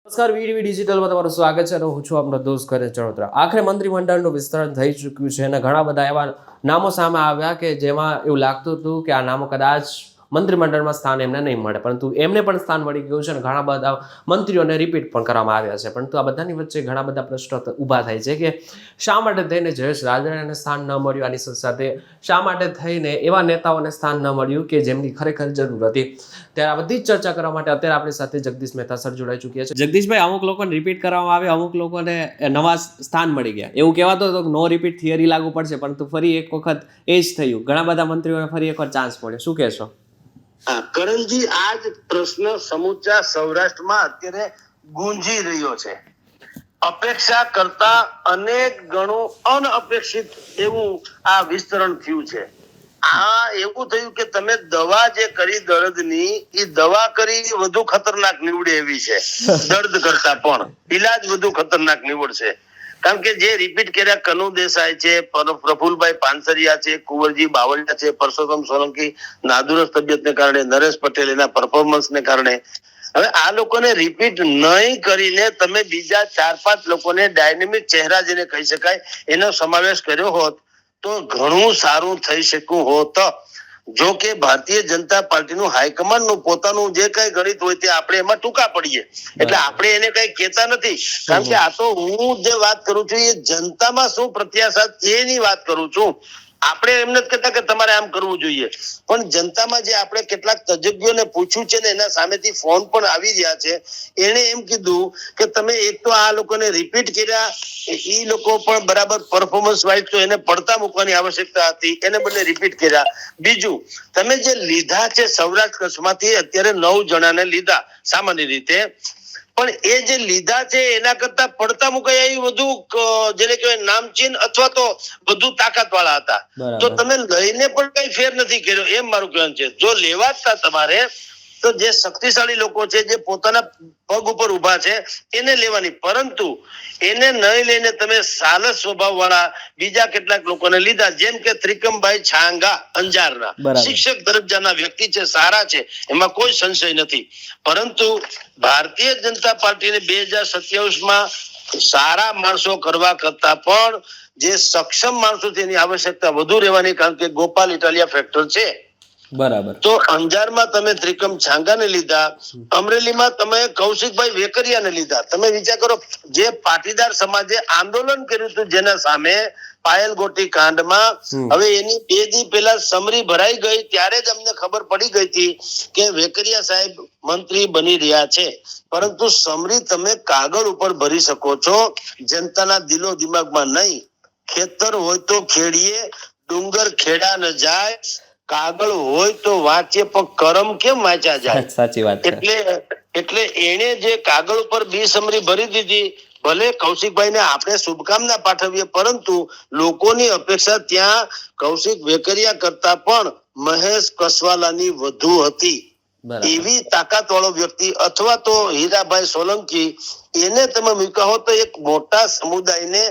નમસ્કાર, વીડીવી ડિજિટલમાં તમારું સ્વાગત છે અને હું છું આપનો દોસ્ત કરે ચડોતરા. આખરે મંત્રીમંડળનું વિસ્તરણ થઈ ચૂક્યું છે અને ઘણા બધા એવા નામો સામે આવ્યા કે જેમાં એવું લાગતું હતું કે આ નામો કદાચ મંત્રીમંડળમાં સ્થાન એમને નહીં મળે, પરંતુ એમને પણ સ્થાન મળી ગયું છે અને ઘણા બધા મંત્રીઓને રિપીટ પણ કરવામાં આવ્યા છે. પરંતુ આ બધાની વચ્ચે ઘણા બધા પ્રશ્નો ઊભા થાય છે કે શા માટે થઈને જયેશ રાદડિયાને સ્થાન ન મળ્યું, આની સાથે શા માટે થઈને એવા નેતાઓને સ્થાન ન મળ્યું કે જેમની ખરેખર જરૂર હતી. ત્યારે આ બધી જ ચર્ચા કરવા માટે અત્યારે આપણી સાથે જગદીશ મહેતા સર જોડાઈ ચૂક્યા છે. જગદીશભાઈ, અમુક લોકોને રિપીટ કરવામાં આવે, અમુક લોકોને નવા સ્થાન મળી ગયા, એવું કહેવાતો હતો કે નો રિપીટ થિયરી લાગુ પડશે, પરંતુ ફરી એક વખત એ જ થયું. ઘણા બધા મંત્રીઓને ફરી એકવાર ચાન્સ મળ્યો. શું કહેશો? કરણજી, આ જ પ્રશ્ન સમૂચા સૌરાષ્ટ્રમાં અત્યારે ગુંજી રહ્યો છે. અપેક્ષા કરતા અનેક ગણું અનઅપેક્ષિત એવું આ વિસ્તરણ થયું છે. આ એવું થયું કે તમે દવા જે કરી દર્દની, એ દવા કરી વધુ ખતરનાક નીવડે એવી છે. દર્દ કરતા પણ ઈલાજ વધુ ખતરનાક નીવડશે. કારણ કે જે રિપીટ કર્યા કનુ દેસાઈ છે, પ્રફુલભાઈ પાનસરિયા છે, કુંવરજી બાવળિયા છે, પરસોત્તમ સોલંકી નાદુરસ્ત તબિયતને કારણે, નરેશ પટેલ એના પરફોર્મન્સને કારણે, હવે આ લોકોને રિપીટ નહીં કરીને તમે બીજા 4-5 લોકોને ડાયનેમિક ચહેરા જેને કહી શકાય એનો સમાવેશ કર્યો હોત તો ઘણું સારું થઈ શક્યું હોત. જો કે ભારતીય જનતા પાર્ટીનું હાઈકમાન્ડનું પોતાનું જે કઈ ગણિત હોય તે આપણે એમાં ટૂંકા પડીએ, એટલે આપણે એને કઈ કહેતા નથી. કારણ કે આ તો હું જે વાત કરું છું એ જનતામાં શું પ્રત્યાશા એની વાત કરું છું. આપણે એમ નથી કહેતા કે તમારે આમ કરવું જોઈએ, પણ જનતામાં જે આપણે કેટલાક તજજ્ઞોને પૂછ્યું છે ને એના સામેથી ફોન પણ આવી રહ્યા છે. એને એમ કીધું કે તમે એક તો આ લોકોને રિપીટ કર્યા, એ લોકો પણ બરાબર પરફોર્મન્સ વાઇઝ તો એને પડતા મૂકવાની આવશ્યકતા હતી, એને બદલે રિપીટ કર્યા. બીજું, તમે જે લીધા છે સૌરાષ્ટ્ર કચ્છમાંથી અત્યારે 9 જણાને લીધા સામાન્ય રીતે, પણ એ જે લીધા છે એના કરતા પડતા મુકાય એ વધુ જેને કહેવાય નામચીન અથવા તો વધુ તાકાત વાળા હતા. તો તમે લઈને પણ કઈ ફેર નથી કર્યો, એમ મારું કહેવાનું છે. જો લેવા જ હતા તમારે તો જે શક્તિશાળી લોકો છે, જે પોતાના પગ ઉપર ઉભા છે, એને લેવાની. પરંતુ એને નહીં લઈને તમે સાલસ સ્વભાવ વાળા બીજા કેટલાક લોકોને લીધા, જેમ કે ત્રિકમભાઈ છાંગા અંજારના શિક્ષક દરજ્જાના વ્યક્તિ છે, સારા છે, એમાં કોઈ સંશય નથી. પરંતુ ભારતીય જનતા પાર્ટીને 2027માં સારા માણસો કરવા કરતા પણ જે સક્ષમ માણસો છે એની આવશ્યકતા વધુ રહેવાની. કારણ કે ગોપાલ ઇટાલિયા ફેક્ટર છે, બરાબર. તો અંજારમાં તમે ત્રિકમ છાંગાને લીધા, અમરેલીમાં તમે કૌશિકભાઈ વેકરિયાને લીધા. તમે વિચાર કરો, જે પાટીદાર સમાજે આંદોલન કર્યું હતું જેના સામે પાયલ ગોટી કાંડમાં, હવે એની 2 દી પહેલા સમરી ભરાઈ ગઈ ત્યારે જ અમને ખબર પડી ગઈ હતી કે વેકરિયા સાહેબ મંત્રી બની રહ્યા છે. પરંતુ સમરી તમે કાગળ ઉપર ભરી શકો છો, જનતાના દિલો દિમાગમાં નહીં. ખેતર હોય તો ખેડીએ, ડુંગર ખેડા ન જાય, કાગળ હોય તો વાંચીએ, પણ કરમ કેમ વાંચ્યા જાય? સાચી વાત. એટલે એને જે કાગળ ઉપર બીસમરી ભરી દીધી. ભલે કૌશિકભાઈને આપણે શુભકામના પાઠવીએ, પરંતુ લોકોની અપેક્ષા ત્યાં કૌશિક વેકરિયા કરતા પણ મહેશ કસવાલાની વધુ હતી. એવી તાકાત વાળો વ્યક્તિ અથવા તો હીરાભાઈ સોલંકી, એને તમે મૂક્યા હો તો એક મોટા સમુદાયને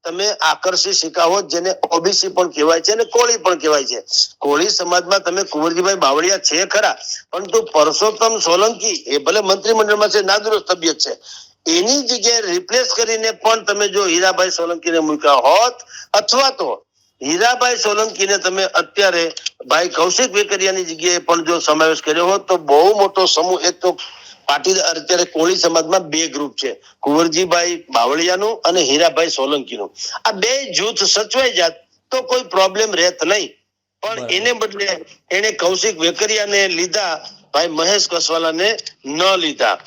તમે આકર્ષી શક્યા હોત, જેને ઓબીસી પણ કહેવાય છે અને કોળી પણ કહેવાય છે. કોળી સમાજમાં તમે કુંવરજીભાઈ બાવળિયા છે ખરા, પરંતુ પરસોત્તમ સોલંકી એ ભલે મંત્રીમંડળમાં છે, નાદુરસ્ત તબિયત છે, એની જગ્યાએ રિપ્લેસ કરીને પણ તમે જો હીરાભાઈ સોલંકીને મૂક્યા હોત, અથવા તો હીરાભાઈ સોલંકીને તમે અત્યારે ભાઈ કૌશિક વેકરિયાની જગ્યાએ પણ જો સમાવેશ કર્યો હોત તો બહુ મોટો સમૂહ. એક તો પાટીદાર અત્યારે કોળી સમાજમાં 2 ગ્રુપ છે, કુંવરજીભાઈ બાવળિયાનું અને હીરાભાઈ સોલંકીનું. આ 2 જૂથ સચવાઈ જાત તો કોઈ પ્રોબ્લેમ રહેત નહીં. પણ એને બદલે એને કૌશિક વેકરિયાને લીધા, ભાઈ મહેશ કસવાલાને ન લીધા.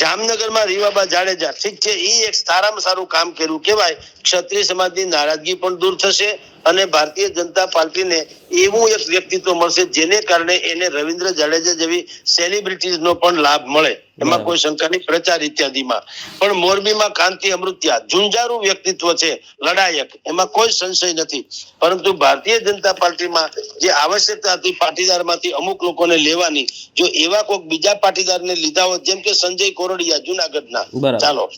જામનગરમાં રીવાબા જાડેજા, ઠીક છે, એ એક સારામાં સારું કામ કર્યું કહેવાય. ક્ષત્રિય સમાજની નારાજગી પણ દૂર થશે અને ભારતીય જનતા પાર્ટીને એવું એક વ્યક્તિત્વ મળશે જેને કારણે એને રવિન્દ્ર જાડેજા જેવી સેલિબ્રિટીઝનો પણ લાભ મળે, એમાં કોઈ શંકા નહીં. પ્રચાર ઇત્યાદિમાં પણ મોરબીમાં કાંતિ અમૃત્યા ઝુંઝારું વ્યક્તિત્વ છે, લડાયક, એમાં કોઈ સંશય નથી. પરંતુ ભારતીય જનતા પાર્ટીમાં જે આવશ્યકતા હતી પાટીદારમાંથી અમુક લોકોને લેવાની, જો એવા કોઈક બીજા પાટીદારને લીધા હોત, જેમ કે સંજય કોરડિયા જુનાગઢના, ચાલો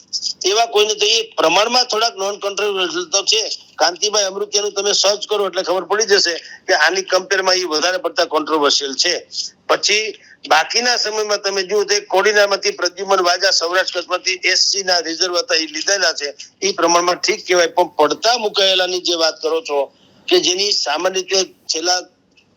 એવા કોઈને, તો એ પ્રમાણમાં થોડાક નોન કોન્ટ્રોવર્શિયલ તો છે. કાંતિભાઈ અમૃતિયાનું તમે સર્ચ કરો એટલે ખબર પડી જશે કે આની કમ્પેરમાં એ વધારે પડતા કોન્ટ્રોવર્શિયલ છે. પછી બાકીના સમયમાં તમે જુઓ તો કોડીનારમાંથી પ્રદ્યુમન વાજા સૌરાષ્ટ્ર કચ્છમાંથી એસસી ના રિઝર્વ હતા એ લીધેલા છે, એ પ્રમાણમાં ઠીક કહેવાય. પણ પડતા મુકાયેલાની જે વાત કરો છો કે જેની સામાન્ય રીતે છેલ્લા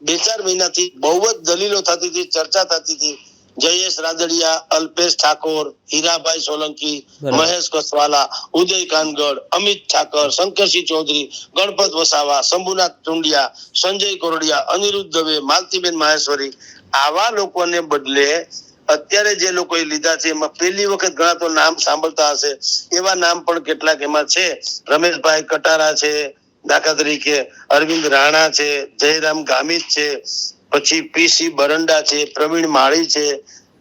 2-4 મહિનાથી બહુ જ દલીલો થતી હતી, ચર્ચા થતી હતી, જયેશ રાદડિયા, અલ્પેશ ઠાકોર, હીરાભાઈ સોલંકી, મહેશ કસવાલા, ઉદય કાનગડ, અમિત ઠાકર, શંકરસિંહ ચૌધરી, ગણપત વસાવા, શંભુનાથ ટુંડિયા, સંજય કોરડિયા, અનિરુદ્ધ દવે, માલતીબેન માહેશ્વરી, આવા લોકોને બદલે અત્યારે જે લોકોએ લીધા છે એમાં પહેલી વખત ઘણા તો નામ સાંભળતા હશે એવા નામ પણ કેટલાક એમાં છે. રમેશભાઈ કટારા છે, દાખલા તરીકે અરવિંદ રાણા છે, જયરામ ગામિત છે, પછી પીસી બરંડા છે, પ્રવીણ માળી છે,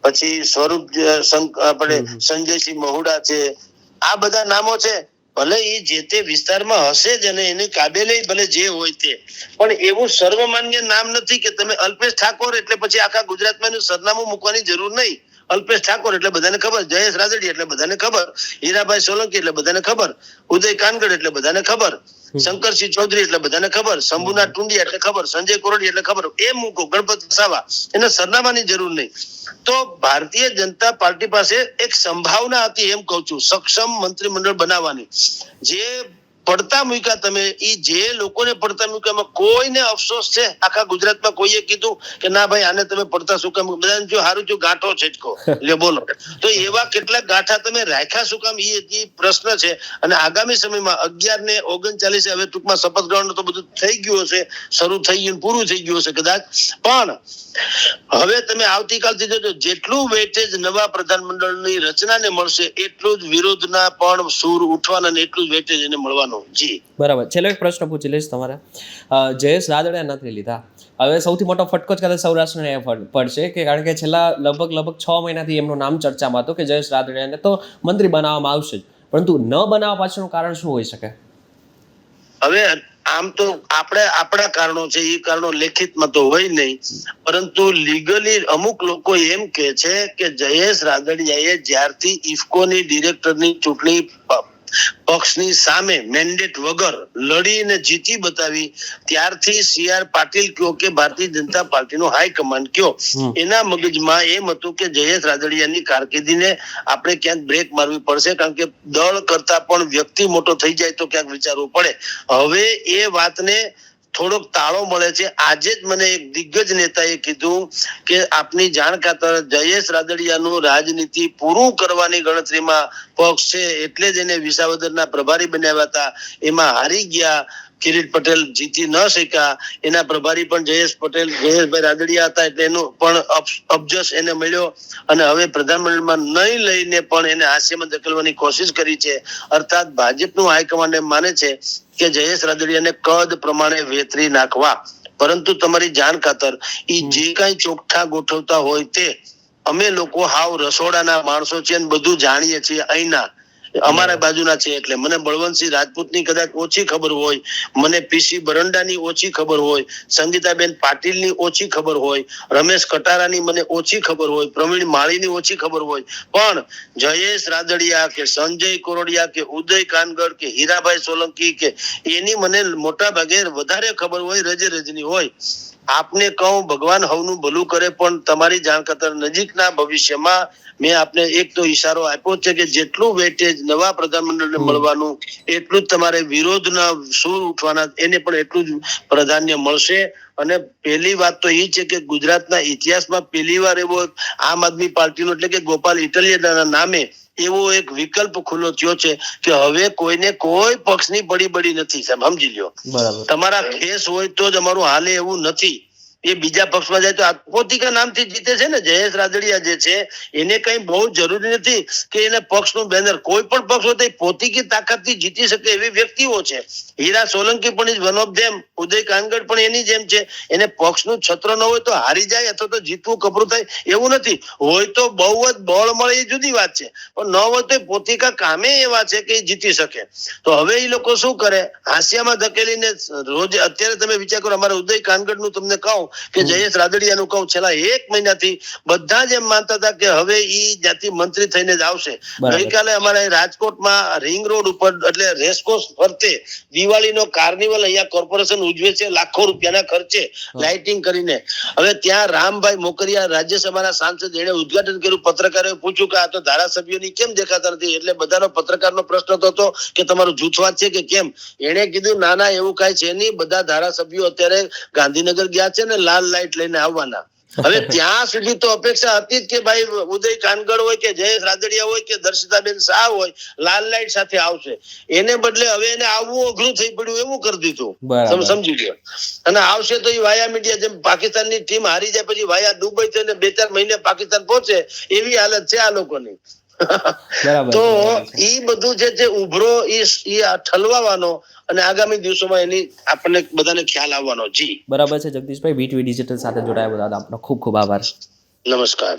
પછી સ્વરૂપ આપણે સંજયસિંહ મહુડા છે. આ બધા નામો છે. ભલે એ જે તે વિસ્તારમાં હશે જ અને એની કાબેલે ભલે જે હોય તે, પણ એવું સર્વમાન્ય નામ નથી કે તમે અલ્પેશ ઠાકોર એટલે પછી આખા ગુજરાતમાં એનું સરનામું મૂકવાની જરૂર નહીં. અલ્પેશ ઠાકોર એટલે બધાને ખબર, જયેશ રાદડિયા એટલે બધાને ખબર, હીરાભાઈ સોલંકી એટલે બધાને ખબર, ઉદય કાનગડ એટલે બધાને ખબર, શંકરસિંહ ચૌધરી એટલે બધાને ખબર, શંભુનાથ ટુંડિયા એટલે ખબર, સંજય કોરડિયા એટલે ખબર. એ મૂકો, ગણપત વસાવા, એને સરનામાની જરૂર નહીં. તો ભારતીય જનતા પાર્ટી પાસે એક સંભાવના હતી, એમ કહું છું, સક્ષમ મંત્રીમંડળ બનાવવાની. જે પડતા મૂક્યા તમે, એ જે લોકોને પડતા મૂક્યા એમાં કોઈને અફસોસ છે આખા ગુજરાતમાં? કોઈએ કીધું કે ના ભાઈ આને તમે પડતા શું કામ? બધાને જો હારું જો ગાંઠો છેટકો લે બોલો. તો એવા કેટલાક ગાંઠા તમે રાખ્યા શું કામ? એ પ્રશ્ન છે. અને આગામી સમયમાં 11 ને 39 હવે ટૂંકમાં શપથ ગ્રહણ તો બધું થઈ ગયું હશે, શરૂ થઈ ગયું, પૂરું થઈ ગયું હશે કદાચ. પણ હવે તમે આવતીકાલથી જોજો, જેટલું વેટેજ નવા પ્રધાનમંડળની રચનાને મળશે એટલું જ વિરોધના પણ સૂર ઉઠવાના અને એટલું જ વેટેજ એને મળવાનું. જી બરાબર. છેલ્લો એક પ્રશ્ન પૂછી લઈશ તમારે. જયેશ રાદડિયા નથી લીધા, હવે સૌથી મોટો ફટકો જ કદાચ સૌરાષ્ટ્રને એ પડશે કે કારણ કે છેલ્લા લગભગ 6 મહિનાથી એમનું નામ ચર્ચામાં હતું કે જયેશ રાદડિયાને તો મંત્રી બનાવવામાં આવશે જ, પરંતુ ન બનાવવા પાછળનું કારણ શું હોઈ શકે? હવે આમ તો આપણા કારણો છે, એ કારણો લેખિતમાં તો હોય નહીં, પરંતુ લીગલી અમુક લોકો એમ કે છે કે જયેશ રાદડિયાએ જ્યારથી ઇફકોની ડિરેક્ટરની ચૂંટણી પક્ષની સામે મેન્ડેટ વગર લડીને જીતી બતાવી ત્યારથી CR પાટીલ કયો કે ભારતીય જનતા પાર્ટીનો હાઈકમાન્ડ કયો, એના મગજમાં એમ હતું કે જયેશ રાદડિયાની કારકિર્દીને આપણે ક્યાંક બ્રેક મારવી પડશે, કારણ કે દળ કરતા પણ વ્યક્તિ મોટો થઈ જાય તો ક્યાંક વિચારવું પડે. હવે એ વાતને થોડોક તાળો મળે છે. આજે જ મને એક દિગ્ગજ નેતાએ કીધું કે આપની જાણ ખાતર જયેશ રાદડિયાનું રાજનીતિ પૂરું કરવાની ગણતરીમાં પક્ષ છે, એટલે જ એને વિસાવદરના પ્રભારી બનાવ્યા હતા, એમાં હારી ગયા. કિરીટ પટેલ જીતી ન શક્યા, એના પ્રભારી પણ જયેશભાઈ રાદડિયા હતા, એટલે એનો પણ અબજસ એને મળ્યો અને હવે પ્રધાનમંત્રીમાં નહીં લઈને પણ એને હાસ્યમાં ધકેલવાની કોશિશ કરી છે. અર્થાત ભાજપનું હાઈકમાન્ડ એમ માને છે કે જયેશ રાદડિયાને કદ પ્રમાણે વેતરી નાખવા. પરંતુ તમારી જાણ ખાતર એ જે કઈ ચોકઠા ગોઠવતા હોય તે અમે લોકો હાવ રસોડાના માણસો છે અને બધું જાણીએ છીએ. અહીંના અમારા બાજુના છે, એટલે મને બળવંતસિંહ રાજપૂતની કદાચ ઓછી ખબર હોય, મને પીસી બરંડાની ઓછી ખબર હોય, સંગીતાબેન પાટીલની ઓછી ખબર હોય, રમેશ કટારાની મને ઓછી ખબર હોય, પ્રવીણ માળીની ઓછી ખબર હોય, પણ જયેશ રાદડિયા કે સંજય કોરડિયા કે ઉદય કાનગડ કે હીરાભાઈ સોલંકી કે એની મને મોટા ભાગે વધારે ખબર હોય, રજની હોય. આપને કહું, ભગવાન હવનું ભલું કરે, પણ તમારી જાણ ખાતર નજીકના ભવિષ્યમાં મેં આપને એક તો ઈશારો આપ્યો છે કે જેટલું વેટેજ નવા પ્રધાનમંત્રીને મળવાનું એટલું જ તમારે વિરોધના સૂર ઉઠવાના એને પણ એટલું જ પ્રાધાન્ય મળશે. અને પહેલી વાત તો એ છે કે ગુજરાતના ઇતિહાસમાં પહેલી વાર એવો આમ આદમી પાર્ટીનો એટલે કે ગોપાલ ઇટાલિયાના નામે એવો એક વિકલ્પ ખુલ્લો થયો છે કે હવે કોઈને કોઈ પક્ષની બડી નથી. સમજી લ્યો, તમારા ખેસ હોય તો જ અમારું હાલે એવું નથી. એ બીજા પક્ષમાં જાય તો આ પોતિકા નામથી જીતે છે ને. જયેશ રાદડિયા જે છે એને કઈ બહુ જરૂરી નથી કે એને પક્ષનું બેનર, કોઈ પણ પક્ષ હોય તો પોતિકી તાકાતથી જીતી શકે એવી વ્યક્તિઓ છે. હીરા સોલંકી પણ વન ઓફ ધેમ, ઉદય કાનગડ પણ એની જેમ છે. એને પક્ષનું છત્ર ન હોય તો હારી જાય અથવા તો જીતવું કપરું થાય એવું નથી. હોય તો બહુ જ બળ મળે એ જુદી વાત છે, પણ ન હોય તો પોતિકા કામે એવા છે કે એ જીતી શકે. તો હવે એ લોકો શું કરે, હાસ્યામાં ધકેલીને રોજ અત્યારે તમે વિચાર કરો, અમારા ઉદય કાનગડ નું તમને કહું કે જયેશ રાદડિયાનું કહું, છેલ્લા 1 મહિનાથી બધા જ એમ માનતા હતા કે હવે ઈ જ્યાંથી મંત્રી થઈને જ આવશે. ગઈકાલે અમારા રાજકોટમાં રિંગ રોડ ઉપર એટલે રેસકોર્સ ફરતે દિવાળીનો કાર્નિવલ અહીંયા કોર્પોરેશન ઉજવે છે લાખો રૂપિયાના ખર્ચે લાઇટિંગ કરીને. હવે ત્યાં રામભાઈ મોકરિયા રાજ્યસભાના સાંસદ એને ઉદઘાટન કર્યું. પત્રકારોએ પૂછ્યું કે આ તો ધારાસભ્યોની કેમ દેખાતા નથી? એટલે બધાનો પત્રકારનો પ્રશ્ન તો હતો કે તમારું જૂથવાદ છે કે કેમ? એને કીધું ના ના એવું કઈ છે નહીં, બધા ધારાસભ્યો અત્યારે ગાંધીનગર ગયા છે ને લાલ લાઈટ લઈને આવવાના. હવે ત્યાં સુધી તો અપેક્ષા હતી જ કે ભાઈ ઉદય કાનગડ હોય કે જયેશ રાદડિયા હોય કે દર્શિતાબેન શાહ હોય લાલ લાઈટ સાથે આવશે. એને બદલે હવે એને આવવું અઘરું થઈ પડ્યું એવું કરી દીધું. સમજી ગયો. અને આવશે તો એ વાયા મીડિયા, જેમ પાકિસ્તાનની ટીમ હારી જાય પછી વાયા દુબઈ થઈને 2-4 મહિને પાકિસ્તાન પહોંચે એવી હાલત છે આ લોકોની. તો ઈ બધું જે ઉભરો ઈ ઠલવાનો અને આગામી દિવસોમાં એની આપણને બધાને ખ્યાલ આવવાનો. જી બરાબર છે જગદીશભાઈ, વીટીવી ડિજિટલ સાથે જોડાયા બદલ આપનો ખૂબ ખૂબ આભાર. નમસ્કાર.